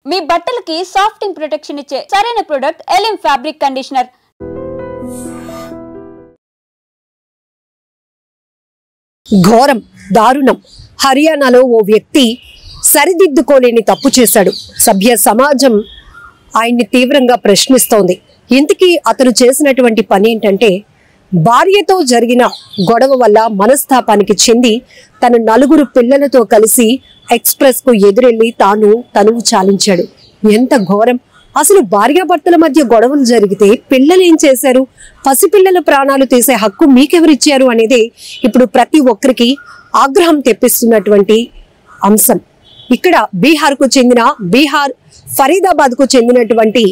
మీ బట్టలకి సాఫ్టింగ్ ప్రొటెక్షన్ ఇచ్చే సరైన ప్రొడక్ట్ ఎలిమ్ ఫ్యాబ్రిక్ కండిషనర్. ఘోరం, దారుణం. హర్యానాలో ఓ వ్యక్తి సరిదిద్దుకోలేని తప్పు చేశాడు. సభ్య సమాజం ఆయన్ని తీవ్రంగా ప్రశ్నిస్తోంది. ఇంతకీ అతను చేసినటువంటి పని ఏంటంటే, భార్యతో జరిగిన గొడవ వల్ల మనస్తాపానికి చెంది తన 4 పిల్లలతో కలిసి ఎక్స్ప్రెస్ కు ఎదురెళ్లి తనువు చాలించాడు. ఎంత ఘోరం! అసలు భార్యాభర్తల మధ్య గొడవలు జరిగితే పిల్లలు ఏం చేశారు? పసిపిల్లల ప్రాణాలు తీసే హక్కు మీకెవరిచ్చారు అనేది ఇప్పుడు ప్రతి ఒక్కరికి ఆగ్రహం తెప్పిస్తున్నటువంటి అంశం. ఇక్కడ బీహార్ ఫరీదాబాద్ కు చెందినటువంటి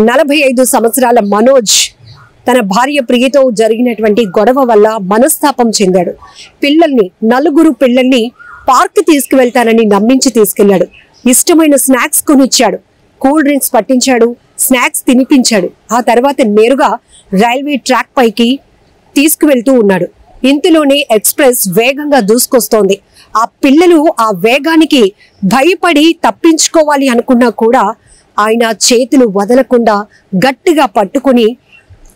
45 సంవత్సరాల మనోజ్ తన భార్య ప్రియతో జరిగినటువంటి గొడవ వల్ల మనస్తాపం చెందాడు. 4 పిల్లల్ని పార్క్ తీసుకువెళ్తానని నమ్మించి తీసుకెళ్లాడు. ఇష్టమైన స్నాక్స్ కొనిచ్చాడు, కూల్ డ్రింక్స్ పట్టించాడు, స్నాక్స్ తినిపించాడు. ఆ తర్వాత నేరుగా రైల్వే ట్రాక్ పైకి తీసుకువెళ్తూ ఉన్నాడు. ఇంతలోనే ఎక్స్ప్రెస్ వేగంగా దూసుకొస్తోంది. ఆ పిల్లలు ఆ వేగానికి భయపడి తప్పించుకోవాలి అనుకున్నా కూడా ఆయన చేతులు వదలకుండా గట్టిగా పట్టుకుని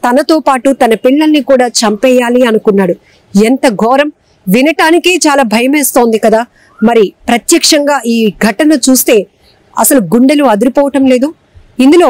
తనతో పాటు తన పిల్లల్ని కూడా చంపేయాలి అనుకున్నాడు. ఎంత ఘోరం! వినటానికే చాలా భయమేస్తోంది కదా. మరి ప్రత్యక్షంగా ఈ ఘటన చూస్తే అసలు గుండెలు అదిరిపోవటం లేదు. ఇందులో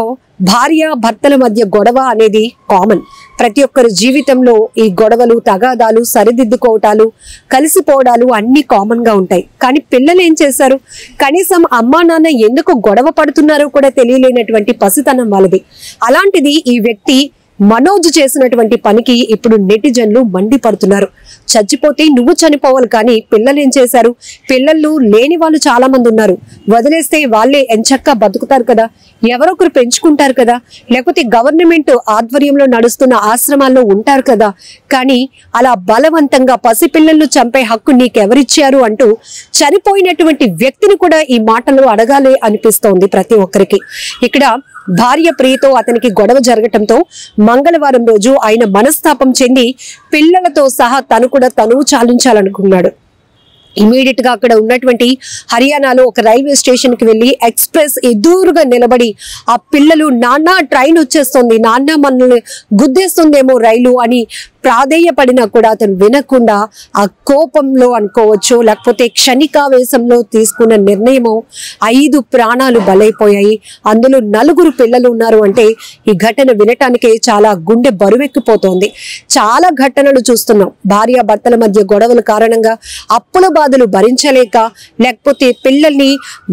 భార్య భర్తల మధ్య గొడవ అనేది కామన్. ప్రతి ఒక్కరి జీవితంలో ఈ గొడవలు, తగాదాలు, సరిదిద్దుకోవటాలు, కలిసిపోవడాలు అన్ని కామన్ గా ఉంటాయి. కానీ పిల్లలు ఏం చేశారు? కనీసం అమ్మా నాన్న ఎందుకు గొడవ పడుతున్నారో కూడా తెలియలేనటువంటి పసితనం వాళ్ళది. అలాంటిది ఈ వ్యక్తి మనోజ్ చేసినటువంటి పనికి ఇప్పుడు నెటిజన్లు మండిపడుతున్నారు. చచ్చిపోతే నువ్వు చనిపోవాలి, కానీ పిల్లలు ఏం చేశారు? పిల్లలు లేని వాళ్ళు చాలా మంది ఉన్నారు. వదిలేస్తే వాళ్ళే ఎంచక్కా బతుకుతారు కదా, ఎవరొకరు పెంచుకుంటారు కదా, లేకపోతే గవర్నమెంట్ ఆధ్వర్యంలో నడుస్తున్న ఆశ్రమాల్లో ఉంటారు కదా. కానీ అలా బలవంతంగా పసిపిల్లలను చంపే హక్కు నీకెవరిచ్చారు అంటూ చనిపోయినటువంటి వ్యక్తిని కూడా ఈ మాటలు అడగాలి అనిపిస్తోంది ప్రతి ఒక్కరికి. ఇక్కడ భార్య ప్రియతో అతనికి గొడవ జరగటంతో మంగళవారం రోజు ఆయన మనస్తాపం చెంది పిల్లలతో సహా తనువు చాలించాలనుకున్నాడు. ఇమీడియట్ గా అక్కడ ఉన్నటువంటి హర్యానాలో ఒక రైల్వే స్టేషన్ కి వెళ్లి ఎక్స్ప్రెస్ ఎదురుగా నిలబడి ఆ పిల్లలు, నాన్న ట్రైన్ వచ్చేస్తుంది, నాన్న మనల్ని గుద్దేస్తుందేమో రైలు అని ప్రాధేయపడినా కూడా అతను వినకుండా ఆ కోపంలో అనుకోవచ్చు, లేకపోతే క్షణికావేశంలో తీసుకున్న నిర్ణయము 5 ప్రాణాలు బలైపోయాయి. అందులో 4 పిల్లలు ఉన్నారు అంటే ఈ ఘటన వినటానికే చాలా గుండె బరువెక్కిపోతోంది. చాలా ఘటనలు చూస్తున్నాం. భార్య భర్తల మధ్య గొడవల కారణంగా అప్పుల బాధలు భరించలేక, లేకపోతే పిల్లల్ని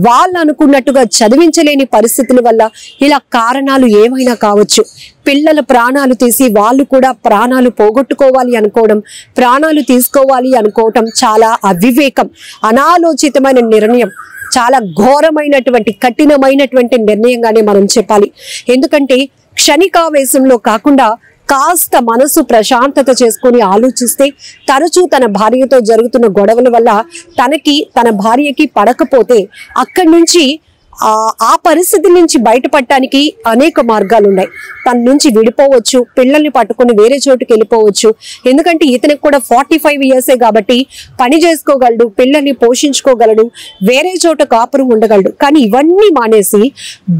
వాళ్ళు అనుకున్నట్టుగా చదివించలేని పరిస్థితుల వల్ల, ఇలా కారణాలు ఏమైనా కావచ్చు. పిల్లల ప్రాణాలు తీసి వాళ్ళు కూడా ప్రాణాలు పోగొట్టుకోవాలి అనుకోవడం, ప్రాణాలు తీసుకోవాలి అనుకోవటం చాలా అవివేకం, అనాలోచితమైన నిర్ణయం. చాలా ఘోరమైనటువంటి, కఠినమైనటువంటి నిర్ణయంగానే మనం చెప్పాలి. ఎందుకంటే క్షణికావేశంలో కాకుండా కాస్త మనసు ప్రశాంతత చేసుకుని ఆలోచిస్తే, తరచూ తన భార్యతో జరుగుతున్న గొడవల వల్ల తన భార్యకి పడకపోతే అక్కడి నుంచి ఆ పరిస్థితి నుంచి బయటపడటానికి అనేక మార్గాలు ఉన్నాయి. తన నుంచి విడిపోవచ్చు, పిల్లల్ని పట్టుకుని వేరే చోటుకి వెళ్ళిపోవచ్చు. ఎందుకంటే ఇతనికి కూడా 45 ఇయర్సే కాబట్టి పని చేసుకోగలడు, పిల్లల్ని పోషించుకోగలడు, వేరే చోట కాపురం ఉండగలడు. కానీ ఇవన్నీ మానేసి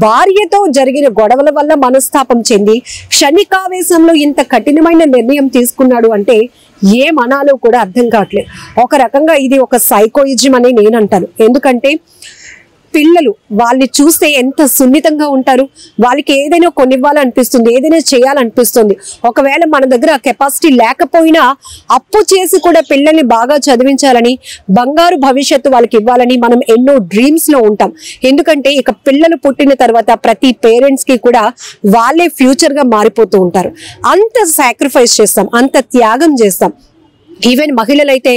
భార్యతో జరిగిన గొడవల వల్ల మనస్తాపం చెంది క్షణికావేశంలో ఇంత కఠినమైన నిర్ణయం తీసుకున్నాడు అంటే ఏమనాలో కూడా అర్థం కావట్లేదు. ఒక రకంగా ఇది ఒక సైకోయిజం అని నేను అంటాను. ఎందుకంటే పిల్లలు వాళ్ళని చూస్తే ఎంత సున్నితంగా ఉంటారు. వాళ్ళకి ఏదైనా కొనివ్వాలనిపిస్తుంది, ఏదైనా చేయాలనిపిస్తుంది. ఒకవేళ మన దగ్గర కెపాసిటీ లేకపోయినా అప్పు చేసి కూడా పిల్లల్ని బాగా చదివించాలని, బంగారు భవిష్యత్తు వాళ్ళకి ఇవ్వాలని మనం ఎన్నో డ్రీమ్స్ లో ఉంటాం. ఎందుకంటే ఇక పిల్లలు పుట్టిన తర్వాత ప్రతి పేరెంట్స్ కి కూడా వాళ్ళే ఫ్యూచర్ గా మారిపోతూ ఉంటారు. అంత సాక్రిఫైస్ చేస్తాం, అంత త్యాగం చేస్తాం. ఈవెన్ మహిళలైతే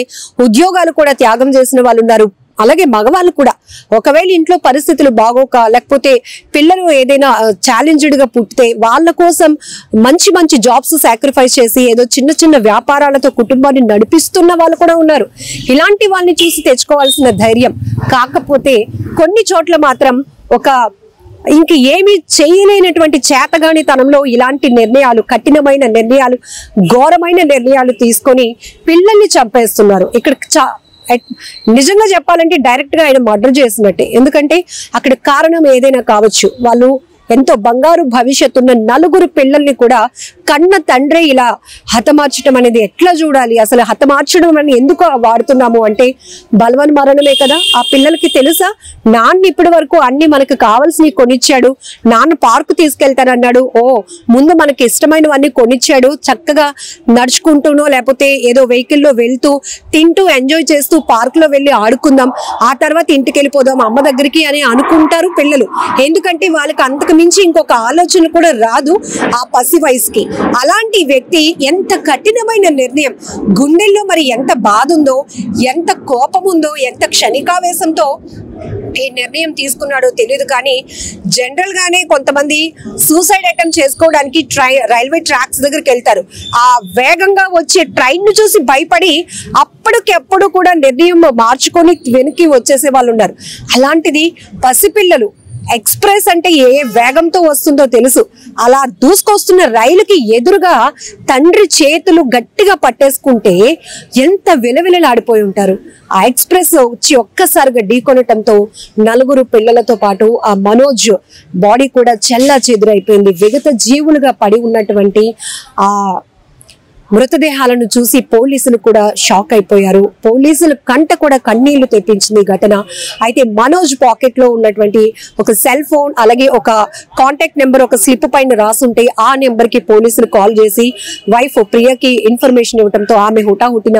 ఉద్యోగాలు కూడా త్యాగం చేసిన వాళ్ళు ఉన్నారు. అలాగే మగవాళ్ళు కూడా ఒకవేళ ఇంట్లో పరిస్థితులు బాగోక, లేకపోతే పిల్లలు ఏదైనా ఛాలెంజ్డ్ గా పుట్టితే వాళ్ళ కోసం మంచి జాబ్స్ సాక్రిఫైస్ చేసి ఏదో చిన్న వ్యాపారాలతో కుటుంబాన్ని నడిపిస్తున్న వాళ్ళు కూడా ఉన్నారు. ఇలాంటి వాళ్ళని చూసి తెచ్చుకోవాల్సిన ధైర్యం. కాకపోతే కొన్ని చోట్ల మాత్రం ఇంక ఏమీ చేయలేనటువంటి చేతగానితనంలో ఇలాంటి నిర్ణయాలు, కఠినమైన నిర్ణయాలు, ఘోరమైన నిర్ణయాలు తీసుకొని పిల్లల్ని చంపేస్తున్నారు. ఇక్కడ నిజంగా చెప్పాలంటే డైరెక్ట్ గా ఆయన మర్డర్ చేసినట్టే. ఎందుకంటే అక్కడ కారణం ఏదైనా కావచ్చు. వాళ్ళు ఎంతో బంగారు భవిష్యత్తున్న 4 పిల్లల్ని కూడా కన్న తండ్రి ఇలా హతమార్చడం అనేది ఎట్లా చూడాలి? అసలు హతమార్చడం అని ఎందుకు వాడుతున్నాము అంటే బలవన్ మరణమే కదా. ఆ పిల్లలకి తెలుసా నాన్న ఇప్పటి వరకు అన్ని మనకు కావాల్సినవి కొనిచ్చాడు, నాన్న పార్కు తీసుకెళ్తానన్నాడు, ముందు మనకి ఇష్టమైనవన్నీ కొనిచ్చాడు, చక్కగా నడుచుకుంటూనో లేకపోతే ఏదో వెహికల్లో వెళ్తూ తింటూ ఎంజాయ్ చేస్తూ పార్క్ లో వెళ్ళి ఆడుకుందాం, ఆ తర్వాత ఇంటికి వెళ్ళిపోదాం అమ్మ దగ్గరికి అని అనుకుంటారు పిల్లలు. ఎందుకంటే వాళ్ళకి అంతకు మించి ఇంకొక ఆలోచన కూడా రాదు ఆ పసి వయసుకి. అలాంటి వ్యక్తి ఎంత కఠినమైన నిర్ణయం, గుండెల్లో మరి ఎంత బాధ ఉందో, ఎంత కోపం ఉందో, ఎంత క్షణికావేశంతో ఈ నిర్ణయం తీసుకున్నాడో తెలియదు. కానీ జనరల్ గానే కొంతమంది సూసైడ్ అటెంప్ట్ చేసుకోవడానికి రైల్వే ట్రాక్స్ దగ్గరికి వెళ్తారు. ఆ వేగంగా వచ్చే ట్రైన్ ను చూసి భయపడి అప్పటికెప్పుడు కూడా నిర్ణయం మార్చుకొని వెనక్కి వచ్చేసే వాళ్ళు ఉన్నారు. అలాంటిది పసిపిల్లలు ఎక్స్ప్రెస్ అంటే ఏ వేగంతో వస్తుందో తెలుసు. అలా దూసుకొస్తున్న రైలుకి ఎదురుగా తండ్రి చేతులు గట్టిగా పట్టేసుకుంటే ఎంత విలవిలలాడిపోయి ఉంటారు. ఆ ఎక్స్ప్రెస్ వచ్చి ఒక్కసారిగా ఢీకొనటంతో 4 పిల్లలతో పాటు ఆ మనోజ్ బాడీ కూడా చెల్లా చెదురైపోయింది. విగత జీవులుగా పడి ఉన్నటువంటి ఆ మృతదేహాలను చూసి పోలీసులు కూడా షాక్ అయిపోయారు. పోలీసుల కంట కూడా కన్నీళ్లు తెప్పించింది ఘటన. అయితే మనోజ్ పాకెట్ లో ఉన్నటువంటి ఒక సెల్ ఫోన్, అలాగే ఒక కాంటాక్ట్ నెంబర్ ఒక స్లిప్ పైన రాసుంటే ఆ నెంబర్ కి పోలీసులు కాల్ చేసి వైఫ్ ప్రియకి ఇన్ఫర్మేషన్ ఇవ్వడంతో ఆమె హుటాహుటిన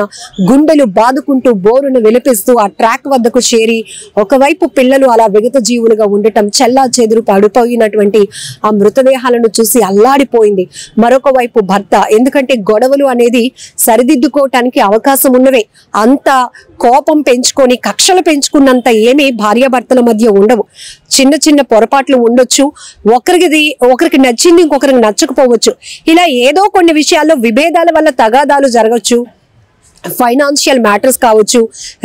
గుండెలు బాదుకుంటూ బోరును విలిపిస్తూ ఆ ట్రాక్ వద్దకు చేరి ఒకవైపు పిల్లలు అలా విగత జీవులుగా ఉండటం, చెల్లా చెదురు పడిపోయినటువంటి ఆ మృతదేహాలను చూసి అల్లాడిపోయింది. మరొక వైపు భర్త, ఎందుకంటే గొడవలు అనేది సరిదిద్దుకోవటానికి అవకాశం ఉన్నవే. అంత కోపం పెంచుకొని కక్షలు పెంచుకున్నంత ఏమీ భార్యాభర్తల మధ్య ఉండవు. చిన్న చిన్న పొరపాట్లు ఉండొచ్చు, ఒకరికి నచ్చింది ఇంకొకరికి నచ్చకపోవచ్చు. ఇలా ఏదో కొన్ని విషయాల్లో విభేదాల వల్ల తగాదాలు జరగచ్చు, ఫైనాన్షియల్ మ్యాటర్స్ కావచ్చు,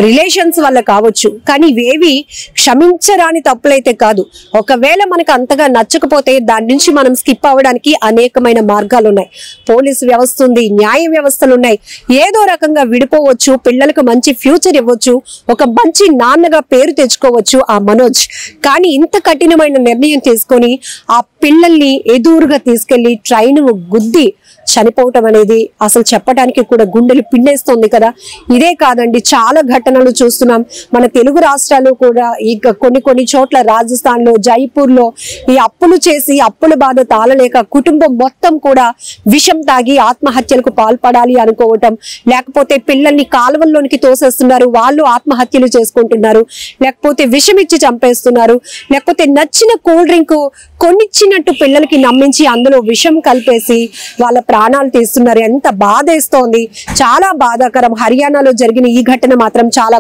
రిలేషన్స్ వల్ల కావచ్చు. కానీ ఇవేవి క్షమించరాని తప్పులైతే కాదు. ఒకవేళ మనకు అంతగా నచ్చకపోతే దాని నుంచి మనం స్కిప్ అవ్వడానికి అనేకమైన మార్గాలు ఉన్నాయి. పోలీసు వ్యవస్థ ఉంది, న్యాయ వ్యవస్థలు ఉన్నాయి. ఏదో రకంగా విడిపోవచ్చు, పిల్లలకు మంచి ఫ్యూచర్ ఇవ్వచ్చు, ఒక మంచి నాన్నగా పేరు తెచ్చుకోవచ్చు ఆ మనోజ్. కానీ ఇంత కఠినమైన నిర్ణయం తీసుకొని ఆ పిల్లల్ని ఎదురుగా తీసుకెళ్లి ట్రైన్ గుద్ది చనిపోవటం అనేది అసలు చెప్పడానికి కూడా గుండెలు పిండేస్తోంది కదా. ఇదే కాదండి, చాలా ఘటనలు చూస్తున్నాం. మన తెలుగు రాష్ట్రాలు కూడా ఇక కొన్ని చోట్ల రాజస్థాన్ లో, జైపూర్ లో ఈ అప్పులు చేసి అప్పుల బాధ తాళలేక కుటుంబం మొత్తం కూడా విషం తాగి ఆత్మహత్యలకు పాల్పడాలి అనుకోవటం, లేకపోతే పిల్లల్ని కాలువల్లోనికి తోసేస్తున్నారు, వాళ్ళు ఆత్మహత్యలు చేసుకుంటున్నారు, లేకపోతే విషం ఇచ్చి చంపేస్తున్నారు, లేకపోతే నచ్చిన కూల్ డ్రింక్ కొనిచ్చినట్టు పిల్లలకి నమ్మించి అందులో విషం కలిపేసి వాళ్ళ ప్రాణాలు తీస్తున్నారు. ఎంత బాధేస్తోంది, చాలా బాధాకరం. హర్యానాలో జరిగిన ఈ ఘటన మాత్రం చాలా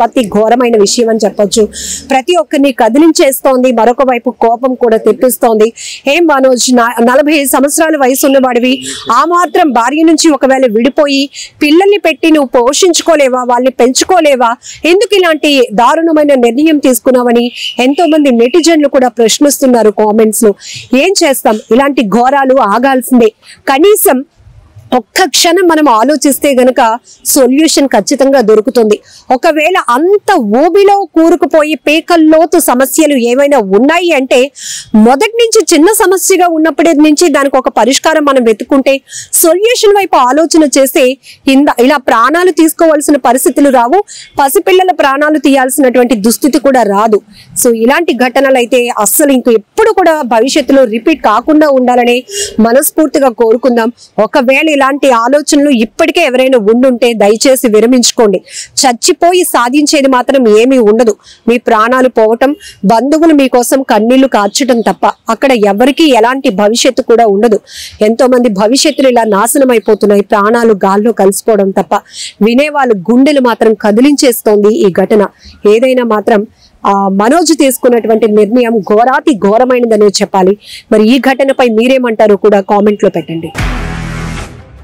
అతి ఘోరమైన విషయం అని చెప్పొచ్చు. ప్రతి ఒక్కరిని కదిలించేస్తోంది, మరొక వైపు కోపం కూడా తెప్పిస్తోంది. ఏం మనోజ్, 40 సంవత్సరాల వయసు ఉన్నవాడివి, ఆ మాత్రం భార్య నుంచి ఒకవేళ విడిపోయి పిల్లల్ని పెట్టి నువ్వు పోషించుకోలేవా, వాళ్ళని పెంచుకోలేవా, ఎందుకు ఇలాంటి దారుణమైన నిర్ణయం తీసుకున్నావని ఎంతో మంది నెటిజన్లు కూడా ప్రశ్నిస్తున్నారు కామెంట్స్ లో. ఏం చేస్తాం, ఇలాంటి ఘోరాలు ఆగాల్సిందే. కనీసం ఒక్క క్షణం మనం ఆలోచిస్తే గనక సొల్యూషన్ ఖచ్చితంగా దొరుకుతుంది. ఒకవేళ అంత ఊబిలో కూరుకుపోయి పేకల్లోతు సమస్యలు ఏమైనా ఉన్నాయి అంటే మొదటి నుంచి చిన్న సమస్యగా ఉన్నప్పటి నుంచి దానికి ఒక పరిష్కారం మనం వెతుక్కుంటే, సొల్యూషన్ వైపు ఆలోచన చేస్తే ఇలా ప్రాణాలు తీసుకోవాల్సిన పరిస్థితులు రావు, పసిపిల్లల ప్రాణాలు తీయాల్సినటువంటి దుస్థితి కూడా రాదు. సో ఇలాంటి ఘటనలు అయితే అస్సలు ఇంక ఎప్పుడు కూడా భవిష్యత్తులో రిపీట్ కాకుండా ఉండాలని మనస్ఫూర్తిగా కోరుకుందాం. ఒకవేళ ఇలాంటి ఆలోచనలు ఇప్పటికే ఎవరైనా ఉండుంటే దయచేసి విరమించుకోండి. చచ్చిపోయి సాధించేది మాత్రం ఏమీ ఉండదు. మీ ప్రాణాలు పోవటం, బంధువులు మీకోసం కన్నీళ్లు కార్చడం తప్ప అక్కడ ఎవరికి ఎలాంటి భవిష్యత్తు కూడా ఉండదు. ఎంతో మంది భవిష్యత్తులు ఇలా నాశనం అయిపోతున్నాయి, ప్రాణాలు గాల్లో కలిసిపోవడం తప్ప. వినేవాళ్ళు గుండెలు మాత్రం కదిలించేస్తోంది ఈ ఘటన. ఏదైనా మాత్రం మనోజ్ తీసుకున్నటువంటి నిర్ణయం ఘోరాతి ఘోరమైనదనే చెప్పాలి. మరి ఈ ఘటనపై మీరేమంటారో కూడా కామెంట్ లో పెట్టండి.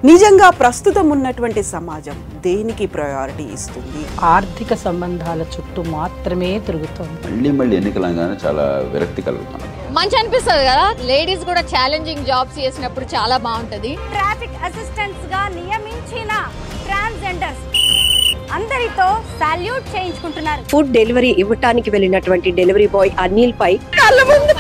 నిజంగా ప్రస్తుతం ఉన్నటువంటి సమాజం దేనికి ప్రయారిటీ ఇస్తుంది? ఆర్థిక సంబంధాల చుట్టూ మాత్రమే తిరుగుతుంది. మళ్ళీ ఎన్నికలంగానే చాలా విరక్తి కలుగుతుంది. మంచి అనిపిస్తుంది కదా, లేడీస్ కూడా ఛాలెంజింగ్ జాబ్స్ చేసినప్పుడు చాలా బాగుంటది. ట్రాఫిక్ అసిస్టెంట్స్ గా నియమించిన ట్రాన్స్జెండర్స్ అందరితో సాల్యూట్ చేయించుకుంటున్నారు. ఫుడ్ డెలివరీ ఇవ్వటానికి వెళ్ళినటువంటి డెలివరీ బాయ్ అనిల్ పై కళ్ళ ముందు